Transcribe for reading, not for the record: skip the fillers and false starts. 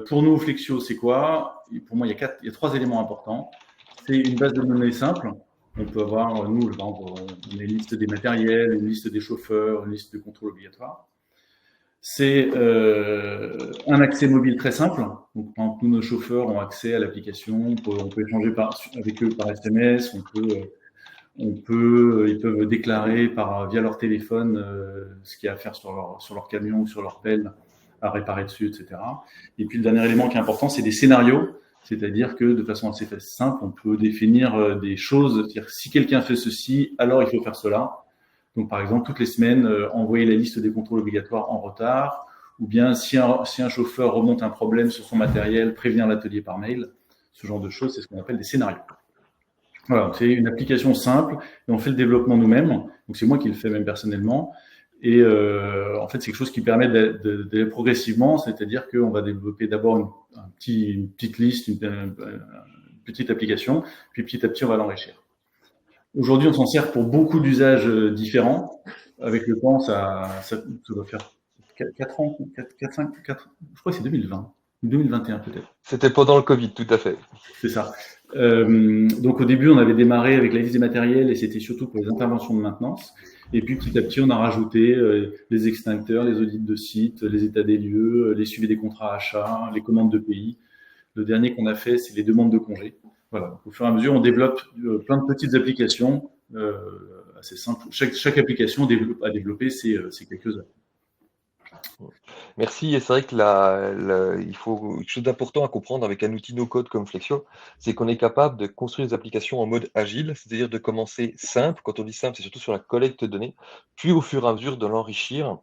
Pour nous, Flexio, c'est quoi? Pour moi, il y a 3 éléments importants. C'est une base de données simple. On peut avoir, nous, par exemple, on a une liste des matériels, une liste des chauffeurs, une liste de contrôles obligatoires. C'est un accès mobile très simple. Donc, quand tous nos chauffeurs ont accès à l'application, on peut échanger avec eux par SMS, ils peuvent déclarer via leur téléphone ce qu'il y a à faire sur leur camion ou sur leur pelle à réparer dessus, etc. Et puis le dernier élément qui est important, c'est des scénarios. C'est-à-dire que de façon assez simple, on peut définir des choses. C'est-à-dire si quelqu'un fait ceci, alors il faut faire cela. Donc par exemple, toutes les semaines, envoyer la liste des contrôles obligatoires en retard, ou bien si un chauffeur remonte un problème sur son matériel, prévenir l'atelier par mail. Ce genre de choses, c'est ce qu'on appelle des scénarios. Voilà, c'est une application simple et on fait le développement nous-mêmes. Donc c'est moi qui le fais même personnellement. Et en fait, c'est quelque chose qui permet d'aller progressivement, c'est-à-dire qu'on va développer d'abord une petite liste, une petite application, puis petit à petit, on va l'enrichir. Aujourd'hui, on s'en sert pour beaucoup d'usages différents. Avec le temps, ça doit faire 4 ans, 4, 5, 4, je crois que c'est 2020, 2021 peut-être. C'était pendant le Covid, tout à fait. C'est ça. Donc au début, on avait démarré avec la liste des matériels et c'était surtout pour les interventions de maintenance. Et puis petit à petit, on a rajouté les extincteurs, les audits de site, les états des lieux, les suivis des contrats achats, les commandes de pays. Le dernier qu'on a fait, c'est les demandes de congés. Voilà. Donc, au fur et à mesure, on développe plein de petites applications assez simples. Chaque application à développer, c'est quelques heures. Merci. Et c'est vrai que il faut quelque chose d'important à comprendre avec un outil no-code comme Flexio, c'est qu'on est capable de construire des applications en mode agile, c'est-à-dire de commencer simple. Quand on dit simple, c'est surtout sur la collecte de données, puis au fur et à mesure de l'enrichir